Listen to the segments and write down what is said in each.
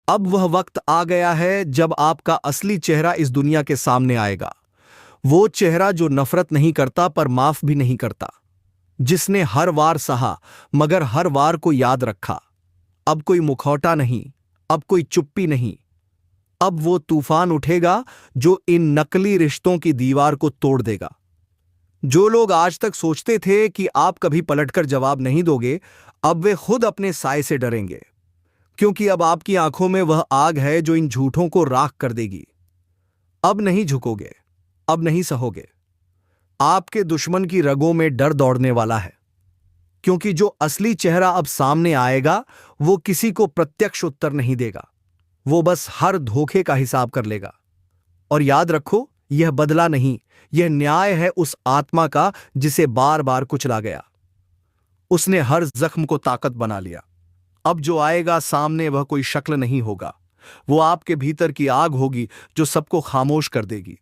अब वह वक्त आ गया है जब आपका असली चेहरा इस दुनिया के सामने आएगा। वो चेहरा जो नफरत नहीं करता पर माफ भी नहीं करता, जिसने हर वार सहा मगर हर वार को याद रखा। अब कोई मुखौटा नहीं, अब कोई चुप्पी नहीं। अब वो तूफान उठेगा जो इन नकली रिश्तों की दीवार को तोड़ देगा। जो लोग आज तक सोचते थे कि आप कभी पलटकर जवाब नहीं दोगे, अब वे खुद अपने साए से डरेंगे, क्योंकि अब आपकी आंखों में वह आग है जो इन झूठों को राख कर देगी। अब नहीं झुकोगे, अब नहीं सहोगे। आपके दुश्मन की रगों में डर दौड़ने वाला है, क्योंकि जो असली चेहरा अब सामने आएगा वो किसी को प्रत्यक्ष उत्तर नहीं देगा। वो बस हर धोखे का हिसाब कर लेगा। और याद रखो, यह बदला नहीं, यह न्याय है उस आत्मा का जिसे बार बार कुचला गया। उसने हर जख्म को ताकत बना लिया। अब जो आएगा सामने वह कोई शक्ल नहीं होगा, वो आपके भीतर की आग होगी जो सबको खामोश कर देगी।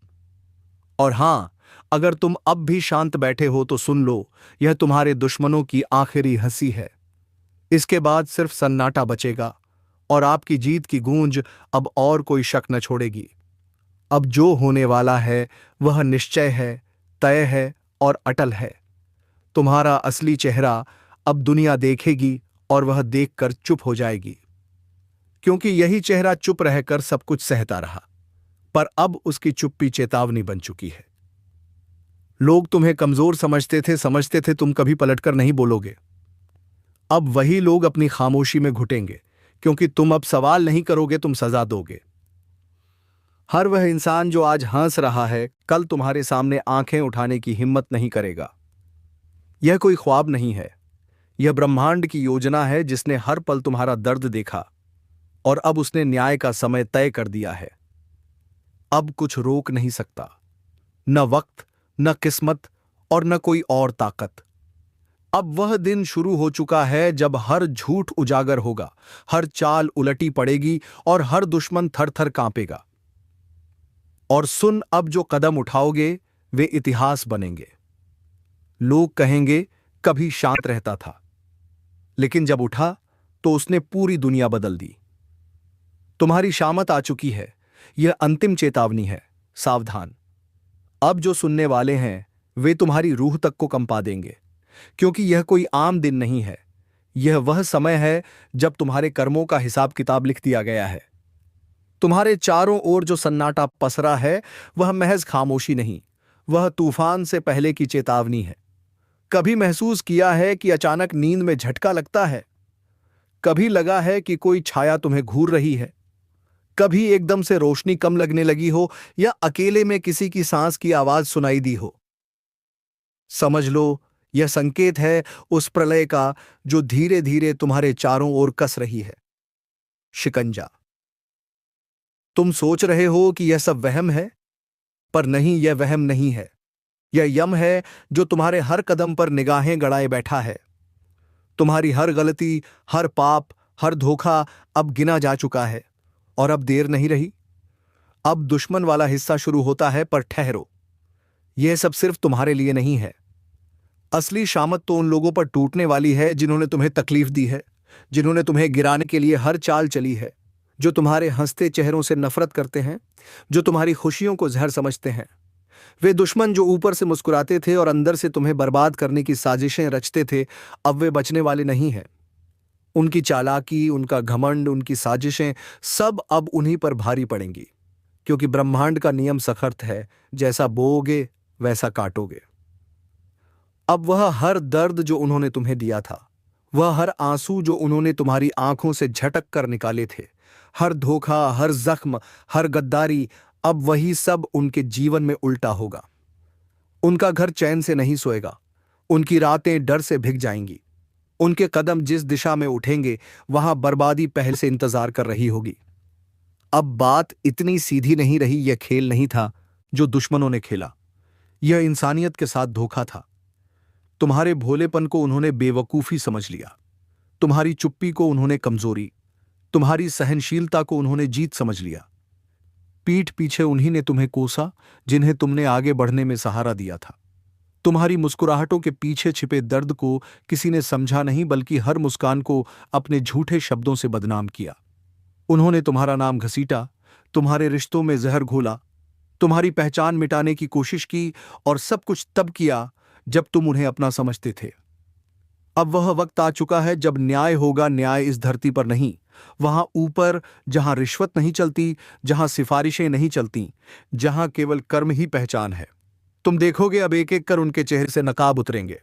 और हां, अगर तुम अब भी शांत बैठे हो तो सुन लो, यह तुम्हारे दुश्मनों की आखिरी हंसी है। इसके बाद सिर्फ सन्नाटा बचेगा और आपकी जीत की गूंज अब और कोई शक न छोड़ेगी। अब जो होने वाला है वह निश्चय है, तय है और अटल है। तुम्हारा असली चेहरा अब दुनिया देखेगी और वह देखकर चुप हो जाएगी, क्योंकि यही चेहरा चुप रहकर सब कुछ सहता रहा, पर अब उसकी चुप्पी चेतावनी बन चुकी है। लोग तुम्हें कमजोर समझते थे तुम कभी पलटकर नहीं बोलोगे। अब वही लोग अपनी खामोशी में घुटेंगे, क्योंकि तुम अब सवाल नहीं करोगे, तुम सजा दोगे। हर वह इंसान जो आज हंस रहा है कल तुम्हारे सामने आंखें उठाने की हिम्मत नहीं करेगा। यह कोई ख्वाब नहीं है, यह ब्रह्मांड की योजना है जिसने हर पल तुम्हारा दर्द देखा और अब उसने न्याय का समय तय कर दिया है। अब कुछ रोक नहीं सकता, न वक्त, न किस्मत और न कोई और ताकत। अब वह दिन शुरू हो चुका है जब हर झूठ उजागर होगा, हर चाल उलटी पड़ेगी और हर दुश्मन थर थर कांपेगा। और सुन, अब जो कदम उठाओगे वे इतिहास बनेंगे। लोग कहेंगे कभी शांत रहता था, लेकिन जब उठा तो उसने पूरी दुनिया बदल दी। तुम्हारी शामत आ चुकी है, यह अंतिम चेतावनी है, सावधान। अब जो सुनने वाले हैं वे तुम्हारी रूह तक को कंपा देंगे, क्योंकि यह कोई आम दिन नहीं है। यह वह समय है जब तुम्हारे कर्मों का हिसाब किताब लिख दिया गया है। तुम्हारे चारों ओर जो सन्नाटा पसरा है वह महज खामोशी नहीं, वह तूफान से पहले की चेतावनी है। कभी महसूस किया है कि अचानक नींद में झटका लगता है? कभी लगा है कि कोई छाया तुम्हें घूर रही है? कभी एकदम से रोशनी कम लगने लगी हो या अकेले में किसी की सांस की आवाज सुनाई दी हो? समझ लो, यह संकेत है उस प्रलय का जो धीरे धीरे तुम्हारे चारों ओर कस रही है। शिकंजा। तुम सोच रहे हो कि यह सब वहम है, पर नहीं, यह वहम नहीं है। यह यम है जो तुम्हारे हर कदम पर निगाहें गड़ाए बैठा है। तुम्हारी हर गलती, हर पाप, हर धोखा अब गिना जा चुका है और अब देर नहीं रही। अब दुश्मन वाला हिस्सा शुरू होता है, पर ठहरो, यह सब सिर्फ तुम्हारे लिए नहीं है। असली शामत तो उन लोगों पर टूटने वाली है जिन्होंने तुम्हें तकलीफ दी है, जिन्होंने तुम्हें गिराने के लिए हर चाल चली है, जो तुम्हारे हंसते चेहरों से नफरत करते हैं, जो तुम्हारी खुशियों को जहर समझते हैं। वे दुश्मन जो ऊपर से मुस्कुराते थे और अंदर से तुम्हें बर्बाद करने की साजिशें रचते थे, अब वे बचने वाले नहीं हैं। उनकी चालाकी, उनका घमंड, उनकी साजिशें सब अब उन्हीं पर भारी पड़ेंगी, क्योंकि ब्रह्मांड का नियम सख्त है, जैसा बोओगे वैसा काटोगे। अब वह हर दर्द जो उन्होंने तुम्हें दिया था, वह हर आंसू जो उन्होंने तुम्हारी आंखों से झटक कर निकाले थे, हर धोखा, हर जख्म, हर गद्दारी, अब वही सब उनके जीवन में उल्टा होगा। उनका घर चैन से नहीं सोएगा, उनकी रातें डर से भिग जाएंगी। उनके कदम जिस दिशा में उठेंगे वहां बर्बादी पहले से इंतजार कर रही होगी। अब बात इतनी सीधी नहीं रही। यह खेल नहीं था जो दुश्मनों ने खेला, यह इंसानियत के साथ धोखा था। तुम्हारे भोलेपन को उन्होंने बेवकूफी समझ लिया, तुम्हारी चुप्पी को उन्होंने कमजोरी, तुम्हारी सहनशीलता को उन्होंने जीत समझ लिया। पीठ पीछे उन्हीं ने तुम्हें कोसा जिन्हें तुमने आगे बढ़ने में सहारा दिया था। तुम्हारी मुस्कुराहटों के पीछे छिपे दर्द को किसी ने समझा नहीं, बल्कि हर मुस्कान को अपने झूठे शब्दों से बदनाम किया। उन्होंने तुम्हारा नाम घसीटा, तुम्हारे रिश्तों में जहर घोला, तुम्हारी पहचान मिटाने की कोशिश की, और सब कुछ तब किया जब तुम उन्हें अपना समझते थे। अब वह वक्त आ चुका है जब न्याय होगा। न्याय इस धरती पर नहीं, वहां ऊपर, जहां रिश्वत नहीं चलती, जहां सिफारिशें नहीं चलती, जहां केवल कर्म ही पहचान है। तुम देखोगे अब एक एक कर उनके चेहरे से नकाब उतरेंगे।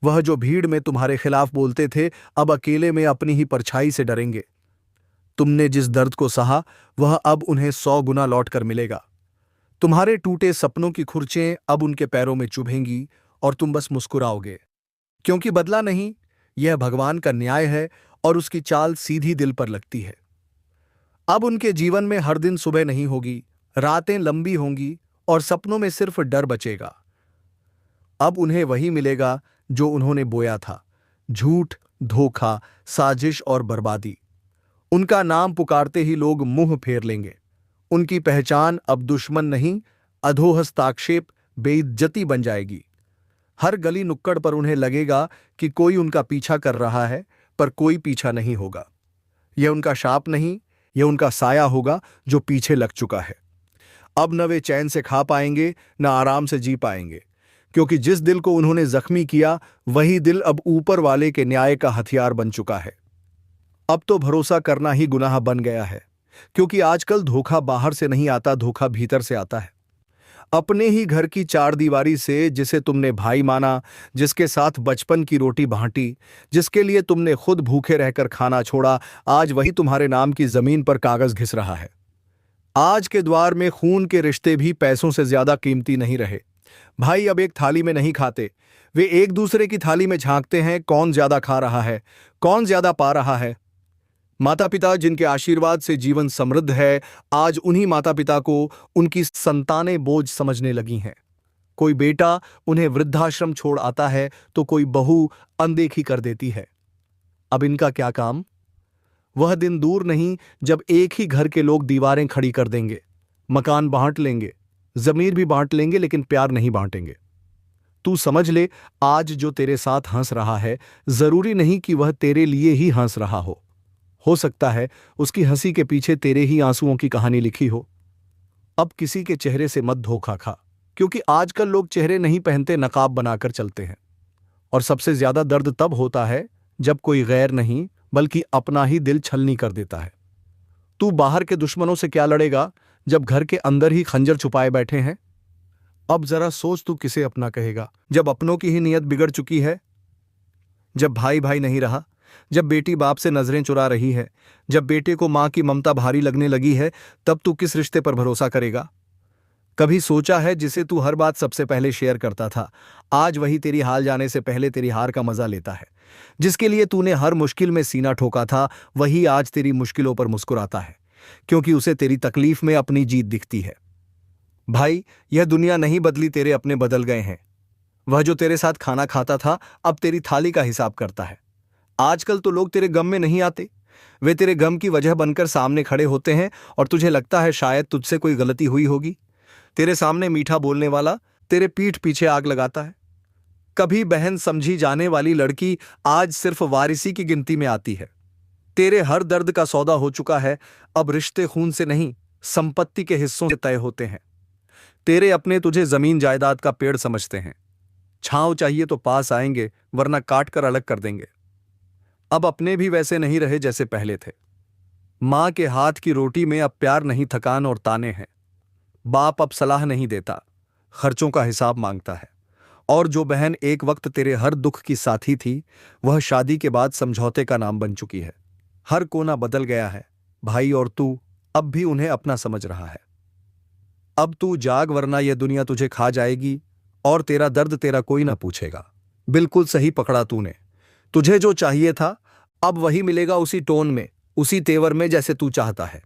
वह जो भीड़ में तुम्हारे खिलाफ बोलते थे, अब अकेले में अपनी ही परछाई से डरेंगे। तुमने जिस दर्द को सहा, वह अब उन्हें 100 गुना लौट कर मिलेगा। तुम्हारे टूटे सपनों की खुरचें अब उनके पैरों में चुभेंगी और तुम बस मुस्कुराओगे, क्योंकि बदला नहीं, यह भगवान का न्याय है और उसकी चाल सीधी दिल पर लगती है। अब उनके जीवन में हर दिन सुबह नहीं होगी, रातें लंबी होंगी और सपनों में सिर्फ डर बचेगा। अब उन्हें वही मिलेगा जो उन्होंने बोया था, झूठ, धोखा, साजिश और बर्बादी। उनका नाम पुकारते ही लोग मुंह फेर लेंगे। उनकी पहचान अब दुश्मन नहीं, अधोहस्ताक्षेप, बेइज्जती बन जाएगी। हर गली नुक्कड़ पर उन्हें लगेगा कि कोई उनका पीछा कर रहा है, पर कोई पीछा नहीं होगा। यह उनका शाप नहीं, यह उनका साया होगा जो पीछे लग चुका है। अब न वे चैन से खा पाएंगे, न आराम से जी पाएंगे, क्योंकि जिस दिल को उन्होंने जख्मी किया, वही दिल अब ऊपर वाले के न्याय का हथियार बन चुका है। अब तो भरोसा करना ही गुनाह बन गया है, क्योंकि आजकल धोखा बाहर से नहीं आता, धोखा भीतर से आता है। अपने ही घर की चारदीवारी से, जिसे तुमने भाई माना, जिसके साथ बचपन की रोटी बांटी, जिसके लिए तुमने खुद भूखे रहकर खाना छोड़ा, आज वही तुम्हारे नाम की जमीन पर कागज घिस रहा है। आज के द्वार में खून के रिश्ते भी पैसों से ज्यादा कीमती नहीं रहे। भाई अब एक थाली में नहीं खाते, वे एक दूसरे की थाली में झांकते हैं, कौन ज्यादा खा रहा है, कौन ज्यादा पा रहा है। माता पिता जिनके आशीर्वाद से जीवन समृद्ध है, आज उन्हीं माता पिता को उनकी संतानें बोझ समझने लगी हैं। कोई बेटा उन्हें वृद्धाश्रम छोड़ आता है, तो कोई बहू अनदेखी कर देती है। अब इनका क्या काम? वह दिन दूर नहीं जब एक ही घर के लोग दीवारें खड़ी कर देंगे, मकान बांट लेंगे, जमीर भी बांट लेंगे, लेकिन प्यार नहीं बांटेंगे। तू समझ ले, आज जो तेरे साथ हंस रहा है, जरूरी नहीं कि वह तेरे लिए ही हंस रहा हो सकता है उसकी हंसी के पीछे तेरे ही आंसुओं की कहानी लिखी हो। अब किसी के चेहरे से मत धोखा खा, क्योंकि आजकल लोग चेहरे नहीं पहनते, नकाब बनाकर चलते हैं। और सबसे ज्यादा दर्द तब होता है जब कोई गैर नहीं बल्कि अपना ही दिल छलनी कर देता है। तू बाहर के दुश्मनों से क्या लड़ेगा जब घर के अंदर ही खंजर छुपाए बैठे हैं? अब जरा सोच, तू किसे अपना कहेगा जब अपनों की ही नीयत बिगड़ चुकी है? जब भाई भाई नहीं रहा, जब बेटी बाप से नजरें चुरा रही है, जब बेटे को मां की ममता भारी लगने लगी है, तब तू किस रिश्ते पर भरोसा करेगा? कभी सोचा है जिसे तू हर बात सबसे पहले शेयर करता था, आज वही तेरी हाल जाने से पहले तेरी हार का मजा लेता है। जिसके लिए तूने हर मुश्किल में सीना ठोका था, वही आज तेरी मुश्किलों पर मुस्कुराता है, क्योंकि उसे तेरी तकलीफ में अपनी जीत दिखती है। भाई, यह दुनिया नहीं बदली, तेरे अपने बदल गए हैं। वह जो तेरे साथ खाना खाता था, अब तेरी थाली का हिसाब करता है। आजकल तो लोग तेरे गम में नहीं आते, वे तेरे गम की वजह बनकर सामने खड़े होते हैं, और तुझे लगता है शायद तुझसे कोई गलती हुई होगी। तेरे सामने मीठा बोलने वाला तेरे पीठ पीछे आग लगाता है। कभी बहन समझी जाने वाली लड़की आज सिर्फ वारिसी की गिनती में आती है। तेरे हर दर्द का सौदा हो चुका है, अब रिश्ते खून से नहीं, संपत्ति के हिस्सों से तय होते हैं। तेरे अपने तुझे जमीन जायदाद का पेड़ समझते हैं। छांव चाहिए तो पास आएंगे, वरना काट कर अलग कर देंगे। अब अपने भी वैसे नहीं रहे जैसे पहले थे। मां के हाथ की रोटी में अब प्यार नहीं, थकान और ताने हैं। बाप अब सलाह नहीं देता, खर्चों का हिसाब मांगता है। और जो बहन एक वक्त तेरे हर दुख की साथी थी, वह शादी के बाद समझौते का नाम बन चुकी है। हर कोना बदल गया है भाई, और तू अब भी उन्हें अपना समझ रहा है। अब तू जाग, वरना यह दुनिया तुझे खा जाएगी, और तेरा दर्द तेरा कोई ना पूछेगा। बिल्कुल सही पकड़ा तूने। तुझे जो चाहिए था, अब वही मिलेगा, उसी टोन में, उसी तेवर में जैसे तू चाहता है।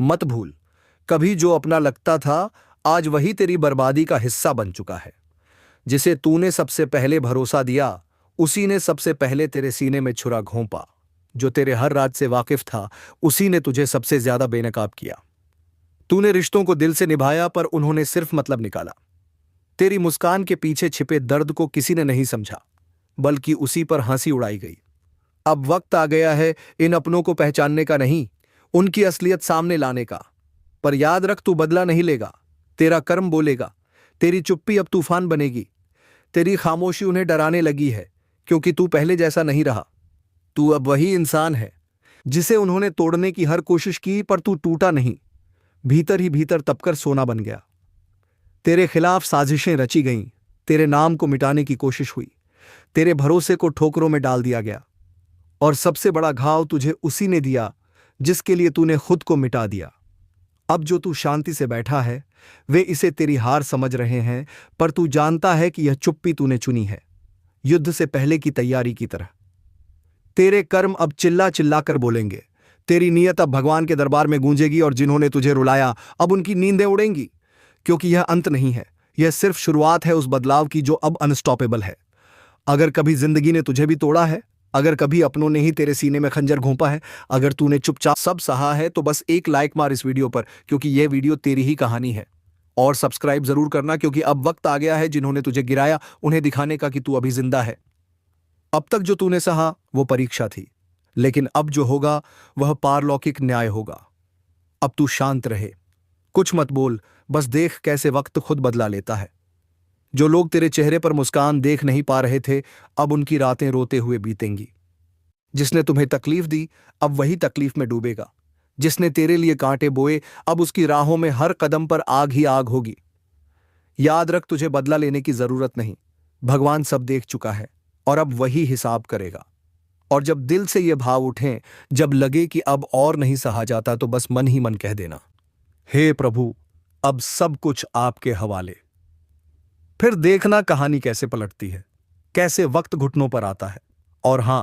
मत भूल, कभी जो अपना लगता था, आज वही तेरी बर्बादी का हिस्सा बन चुका है। जिसे तूने सबसे पहले भरोसा दिया, उसी ने सबसे पहले तेरे सीने में छुरा घोंपा। जो तेरे हर राज से वाकिफ था, उसी ने तुझे सबसे ज्यादा बेनकाब किया। तूने रिश्तों को दिल से निभाया, पर उन्होंने सिर्फ मतलब निकाला। तेरी मुस्कान के पीछे छिपे दर्द को किसी ने नहीं समझा, बल्कि उसी पर हंसी उड़ाई गई। अब वक्त आ गया है इन अपनों को पहचानने का नहीं, उनकी असलियत सामने लाने का। पर याद रख, तू बदला नहीं लेगा, तेरा कर्म बोलेगा। तेरी चुप्पी अब तूफान बनेगी। तेरी खामोशी उन्हें डराने लगी है, क्योंकि तू पहले जैसा नहीं रहा। तू अब वही इंसान है जिसे उन्होंने तोड़ने की हर कोशिश की, पर तू टूटा नहीं, भीतर ही भीतर तपकर सोना बन गया। तेरे खिलाफ साजिशें रची गईं, तेरे नाम को मिटाने की कोशिश हुई, तेरे भरोसे को ठोकरों में डाल दिया गया, और सबसे बड़ा घाव तुझे उसी ने दिया जिसके लिए तूने खुद को मिटा दिया। अब जो तू शांति से बैठा है, वे इसे तेरी हार समझ रहे हैं, पर तू जानता है कि यह चुप्पी तूने चुनी है, युद्ध से पहले की तैयारी की तरह। तेरे कर्म अब चिल्ला चिल्ला कर बोलेंगे, तेरी नीयत अब भगवान के दरबार में गूंजेगी, और जिन्होंने तुझे रुलाया अब उनकी नींदें उड़ेंगी। क्योंकि यह अंत नहीं है, यह सिर्फ शुरुआत है उस बदलाव की जो अब अनस्टॉपेबल है। अगर कभी जिंदगी ने तुझे भी तोड़ा है, अगर कभी अपनों ने ही तेरे सीने में खंजर घोंपा है, अगर तूने चुपचाप सब सहा है, तो बस एक लाइक मार इस वीडियो पर, क्योंकि यह वीडियो तेरी ही कहानी है। और सब्सक्राइब जरूर करना, क्योंकि अब वक्त आ गया है जिन्होंने तुझे गिराया उन्हें दिखाने का कि तू अभी जिंदा है। अब तक जो तूने सहा वो परीक्षा थी, लेकिन अब जो होगा वह पारलौकिक न्याय होगा। अब तू शांत रहे, कुछ मत बोल, बस देख कैसे वक्त खुद बदला लेता है। जो लोग तेरे चेहरे पर मुस्कान देख नहीं पा रहे थे, अब उनकी रातें रोते हुए बीतेंगी। जिसने तुम्हें तकलीफ दी, अब वही तकलीफ में डूबेगा। जिसने तेरे लिए कांटे बोए, अब उसकी राहों में हर कदम पर आग ही आग होगी। याद रख, तुझे बदला लेने की जरूरत नहीं, भगवान सब देख चुका है, और अब वही हिसाब करेगा। और जब दिल से ये भाव उठें, जब लगे कि अब और नहीं सहा जाता, तो बस मन ही मन कह देना, हे प्रभु, अब सब कुछ आपके हवाले। फिर देखना कहानी कैसे पलटती है, कैसे वक्त घुटनों पर आता है। और हां,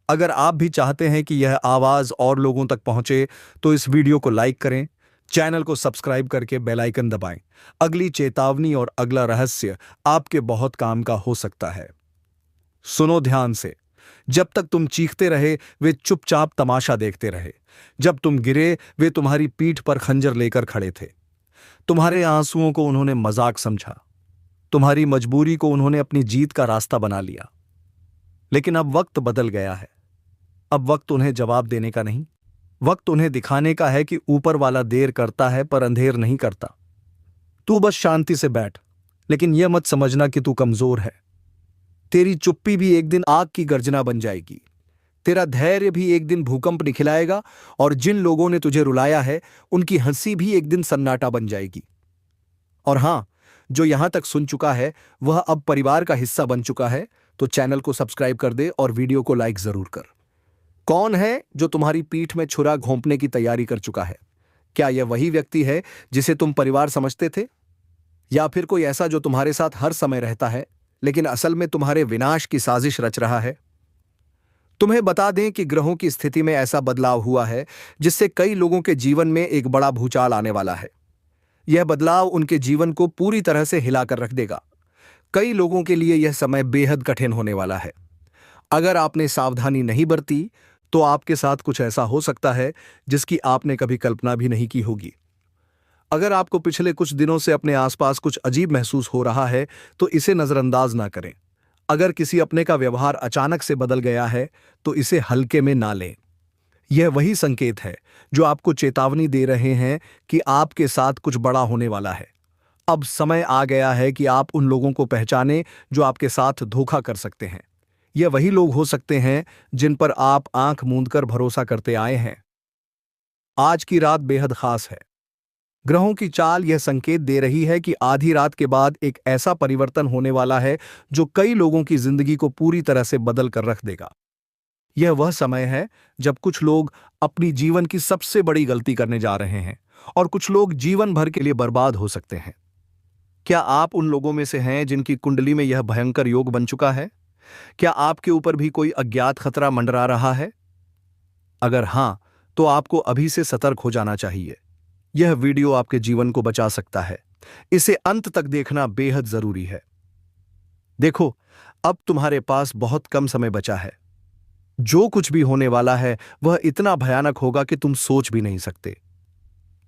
अगर आप भी चाहते हैं कि यह आवाज और लोगों तक पहुंचे, तो इस वीडियो को लाइक करें, चैनल को सब्सक्राइब करके बेल आइकन दबाएं। अगली चेतावनी और अगला रहस्य आपके बहुत काम का हो सकता है। सुनो ध्यान से। जब तक तुम चीखते रहे, वे चुपचाप तमाशा देखते रहे। जब तुम गिरे, वे तुम्हारी पीठ पर खंजर लेकर खड़े थे। तुम्हारे आंसुओं को उन्होंने मजाक समझा, तुम्हारी मजबूरी को उन्होंने अपनी जीत का रास्ता बना लिया। लेकिन अब वक्त बदल गया है। अब वक्त उन्हें जवाब देने का नहीं, वक्त उन्हें दिखाने का है कि ऊपर वाला देर करता है पर अंधेर नहीं करता। तू बस शांति से बैठ, लेकिन यह मत समझना कि तू कमजोर है। तेरी चुप्पी भी एक दिन आग की गर्जना बन जाएगी, तेरा धैर्य भी एक दिन भूकंप निखिलाएगा, और जिन लोगों ने तुझे रुलाया है उनकी हंसी भी एक दिन सन्नाटा बन जाएगी। और हां, जो यहां तक सुन चुका है वह अब परिवार का हिस्सा बन चुका है, तो चैनल को सब्सक्राइब कर दे और वीडियो को लाइक जरूर कर। कौन है जो तुम्हारी पीठ में छुरा घोंपने की तैयारी कर चुका है? क्या यह वही व्यक्ति है जिसे तुम परिवार समझते थे, या फिर कोई ऐसा जो तुम्हारे साथ हर समय रहता है लेकिन असल में तुम्हारे विनाश की साजिश रच रहा है? तुम्हें बता दें कि ग्रहों की स्थिति में ऐसा बदलाव हुआ है जिससे कई लोगों के जीवन में एक बड़ा भूचाल आने वाला है। यह बदलाव उनके जीवन को पूरी तरह से हिलाकर रख देगा। कई लोगों के लिए यह समय बेहद कठिन होने वाला है। अगर आपने सावधानी नहीं बरती, तो आपके साथ कुछ ऐसा हो सकता है जिसकी आपने कभी कल्पना भी नहीं की होगी। अगर आपको पिछले कुछ दिनों से अपने आसपास कुछ अजीब महसूस हो रहा है, तो इसे नजरअंदाज ना करें। अगर किसी अपने का व्यवहार अचानक से बदल गया है, तो इसे हल्के में ना लें। यह वही संकेत है जो आपको चेतावनी दे रहे हैं कि आपके साथ कुछ बड़ा होने वाला है। अब समय आ गया है कि आप उन लोगों को पहचानें जो आपके साथ धोखा कर सकते हैं। यह वही लोग हो सकते हैं जिन पर आप आंख मूंदकर भरोसा करते आए हैं। आज की रात बेहद खास है। ग्रहों की चाल यह संकेत दे रही है कि आधी रात के बाद एक ऐसा परिवर्तन होने वाला है जो कई लोगों की जिंदगी को पूरी तरह से बदल कर रख देगा। यह वह समय है जब कुछ लोग अपनी जीवन की सबसे बड़ी गलती करने जा रहे हैं, और कुछ लोग जीवन भर के लिए बर्बाद हो सकते हैं। क्या आप उन लोगों में से हैं जिनकी कुंडली में यह भयंकर योग बन चुका है? क्या आपके ऊपर भी कोई अज्ञात खतरा मंडरा रहा है? अगर हां, तो आपको अभी से सतर्क हो जाना चाहिए। यह वीडियो आपके जीवन को बचा सकता है। इसे अंत तक देखना बेहद जरूरी है। देखो, अब तुम्हारे पास बहुत कम समय बचा है। जो कुछ भी होने वाला है वह इतना भयानक होगा कि तुम सोच भी नहीं सकते।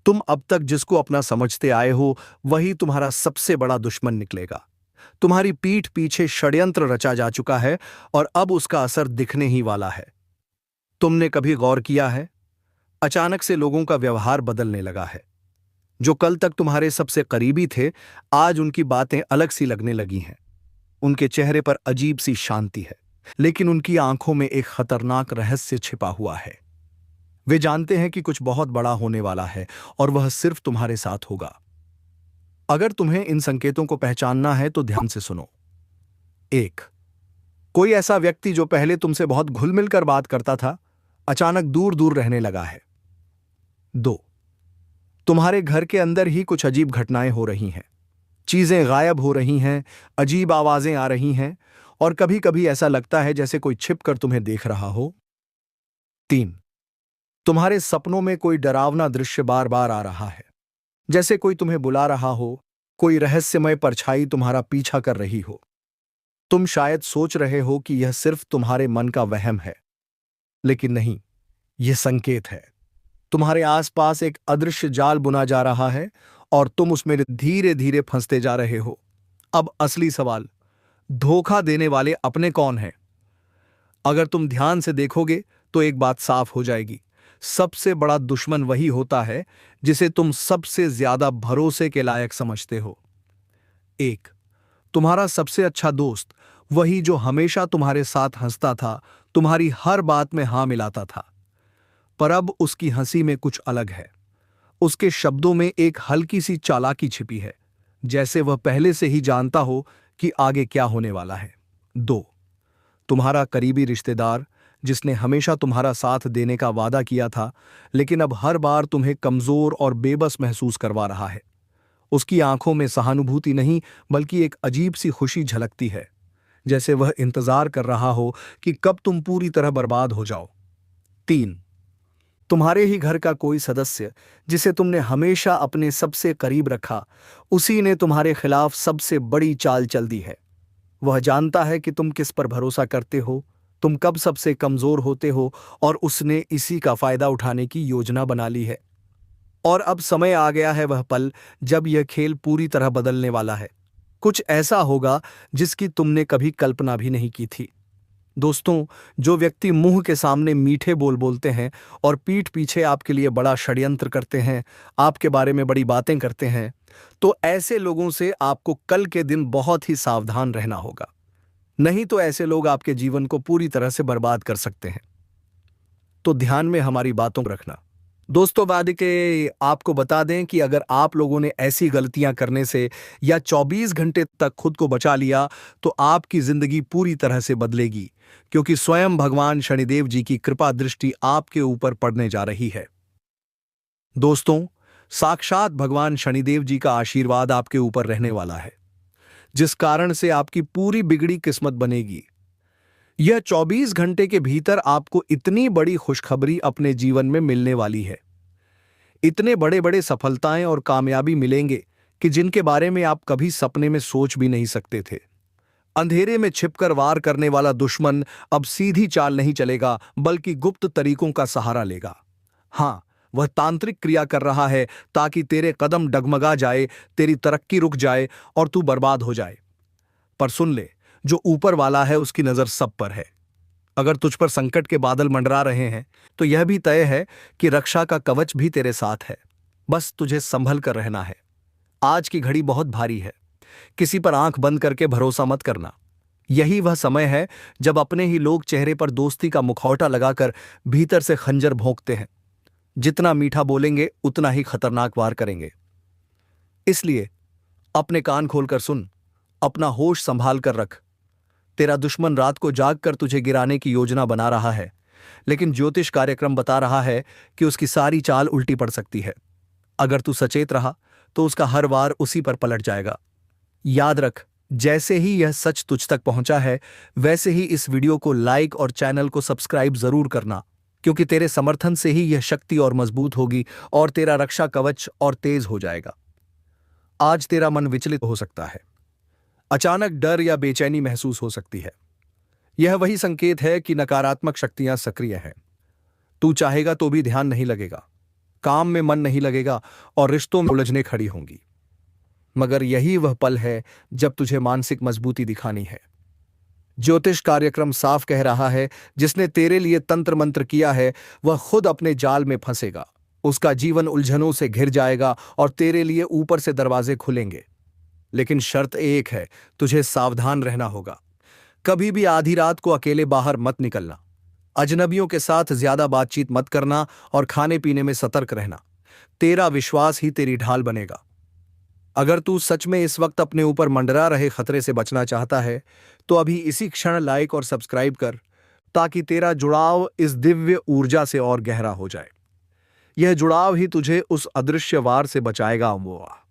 तुम अब तक जिसको अपना समझते आए हो, वही तुम्हारा सबसे बड़ा दुश्मन निकलेगा। तुम्हारी पीठ पीछे षड्यंत्र रचा जा चुका है, और अब उसका असर दिखने ही वाला है। तुमने कभी गौर किया है, अचानक से लोगों का व्यवहार बदलने लगा है। जो कल तक तुम्हारे सबसे करीबी थे, आज उनकी बातें अलग सी लगने लगी हैं। उनके चेहरे पर अजीब सी शांति है, लेकिन उनकी आंखों में एक खतरनाक रहस्य छिपा हुआ है। वे जानते हैं कि कुछ बहुत बड़ा होने वाला है और वह सिर्फ तुम्हारे साथ होगा। अगर तुम्हें इन संकेतों को पहचानना है तो ध्यान से सुनो। 1. कोई ऐसा व्यक्ति जो पहले तुमसे बहुत घुल मिलकर बात करता था, अचानक दूर दूर रहने लगा है। 2. तुम्हारे घर के अंदर ही कुछ अजीब घटनाएं हो रही हैं। चीजें गायब हो रही हैं, अजीब आवाजें आ रही हैं और कभी कभी ऐसा लगता है जैसे कोई छिपकर तुम्हें देख रहा हो। 3. तुम्हारे सपनों में कोई डरावना दृश्य बार बार आ रहा है, जैसे कोई तुम्हें बुला रहा हो, कोई रहस्यमय परछाई तुम्हारा पीछा कर रही हो। तुम शायद सोच रहे हो कि यह सिर्फ तुम्हारे मन का वहम है, लेकिन नहीं, यह संकेत है। तुम्हारे आसपास एक अदृश्य जाल बुना जा रहा है और तुम उसमें धीरे धीरे फंसते जा रहे हो। अब असली सवाल, धोखा देने वाले अपने कौन हैं? अगर तुम ध्यान से देखोगे तो एक बात साफ हो जाएगी। सबसे बड़ा दुश्मन वही होता है जिसे तुम सबसे ज्यादा भरोसे के लायक समझते हो। 1. तुम्हारा सबसे अच्छा दोस्त, वही जो हमेशा तुम्हारे साथ हंसता था, तुम्हारी हर बात में हां मिलाता था। पर अब उसकी हंसी में कुछ अलग है। उसके शब्दों में एक हल्की सी चालाकी छिपी है, जैसे वह पहले से ही जानता हो कि आगे क्या होने वाला है। 2. तुम्हारा करीबी रिश्तेदार, जिसने हमेशा तुम्हारा साथ देने का वादा किया था, लेकिन अब हर बार तुम्हें कमजोर और बेबस महसूस करवा रहा है। उसकी आंखों में सहानुभूति नहीं, बल्कि एक अजीब सी खुशी झलकती है, जैसे वह इंतजार कर रहा हो कि कब तुम पूरी तरह बर्बाद हो जाओ। 3. तुम्हारे ही घर का कोई सदस्य, जिसे तुमने हमेशा अपने सबसे करीब रखा, उसी ने तुम्हारे खिलाफ सबसे बड़ी चाल चल दी है। वह जानता है कि तुम किस पर भरोसा करते हो, तुम कब सबसे कमजोर होते हो, और उसने इसी का फायदा उठाने की योजना बना ली है। और अब समय आ गया है वह पल जब यह खेल पूरी तरह बदलने वाला है। कुछ ऐसा होगा जिसकी तुमने कभी कल्पना भी नहीं की थी। दोस्तों, जो व्यक्ति मुंह के सामने मीठे बोल बोलते हैं और पीठ पीछे आपके लिए बड़ा षड्यंत्र करते हैं, आपके बारे में बड़ी बातें करते हैं, तो ऐसे लोगों से आपको कल के दिन बहुत ही सावधान रहना होगा। नहीं तो ऐसे लोग आपके जीवन को पूरी तरह से बर्बाद कर सकते हैं। तो ध्यान में हमारी बातों को रखना। दोस्तों, वादे के आपको बता दें कि अगर आप लोगों ने ऐसी गलतियां करने से या 24 घंटे तक खुद को बचा लिया, तो आपकी जिंदगी पूरी तरह से बदलेगी, क्योंकि स्वयं भगवान शनिदेव जी की कृपा दृष्टि आपके ऊपर पड़ने जा रही है। दोस्तों, साक्षात भगवान शनिदेव जी का आशीर्वाद आपके ऊपर रहने वाला है, जिस कारण से आपकी पूरी बिगड़ी किस्मत बनेगी। यह 24 घंटे के भीतर आपको इतनी बड़ी खुशखबरी अपने जीवन में मिलने वाली है। इतने बड़े बड़े सफलताएं और कामयाबी मिलेंगे कि जिनके बारे में आप कभी सपने में सोच भी नहीं सकते थे। अंधेरे में छिपकर वार करने वाला दुश्मन अब सीधी चाल नहीं चलेगा, बल्कि गुप्त तरीकों का सहारा लेगा। हां, वह तांत्रिक क्रिया कर रहा है ताकि तेरे कदम डगमगा जाए, तेरी तरक्की रुक जाए और तू बर्बाद हो जाए। पर सुन ले, जो ऊपर वाला है उसकी नजर सब पर है। अगर तुझ पर संकट के बादल मंडरा रहे हैं, तो यह भी तय है कि रक्षा का कवच भी तेरे साथ है। बस तुझे संभल कर रहना है। आज की घड़ी बहुत भारी है। किसी पर आंख बंद करके भरोसा मत करना। यही वह समय है जब अपने ही लोग चेहरे पर दोस्ती का मुखौटा लगाकर भीतर से खंजर भोंकते हैं। जितना मीठा बोलेंगे उतना ही खतरनाक वार करेंगे। इसलिए अपने कान खोलकर सुन, अपना होश संभाल कर रख। तेरा दुश्मन रात को जागकर तुझे गिराने की योजना बना रहा है, लेकिन ज्योतिष कार्यक्रम बता रहा है कि उसकी सारी चाल उल्टी पड़ सकती है। अगर तू सचेत रहा तो उसका हर वार उसी पर पलट जाएगा। याद रख, जैसे ही यह सच तुझ तक पहुंचा है, वैसे ही इस वीडियो को लाइक और चैनल को सब्सक्राइब जरूर करना, क्योंकि तेरे समर्थन से ही यह शक्ति और मजबूत होगी और तेरा रक्षा कवच और तेज हो जाएगा। आज तेरा मन विचलित हो सकता है, अचानक डर या बेचैनी महसूस हो सकती है। यह वही संकेत है कि नकारात्मक शक्तियां सक्रिय हैं। तू चाहेगा तो भी ध्यान नहीं लगेगा, काम में मन नहीं लगेगा और रिश्तों में उलझने खड़ी होंगी। मगर यही वह पल है जब तुझे मानसिक मजबूती दिखानी है। ज्योतिष कार्यक्रम साफ कह रहा है, जिसने तेरे लिए तंत्र मंत्र किया है वह खुद अपने जाल में फंसेगा। उसका जीवन उलझनों से घिर जाएगा और तेरे लिए ऊपर से दरवाजे खुलेंगे। लेकिन शर्त एक है, तुझे सावधान रहना होगा। कभी भी आधी रात को अकेले बाहर मत निकलना। अजनबियों के साथ ज्यादा बातचीत मत करना और खाने पीने में सतर्क रहना। तेरा विश्वास ही तेरी ढाल बनेगा। अगर तू सच में इस वक्त अपने ऊपर मंडरा रहे खतरे से बचना चाहता है तो अभी इसी क्षण लाइक और सब्सक्राइब कर, ताकि तेरा जुड़ाव इस दिव्य ऊर्जा से और गहरा हो जाए। यह जुड़ाव ही तुझे उस अदृश्य वार से बचाएगा। अमोआ।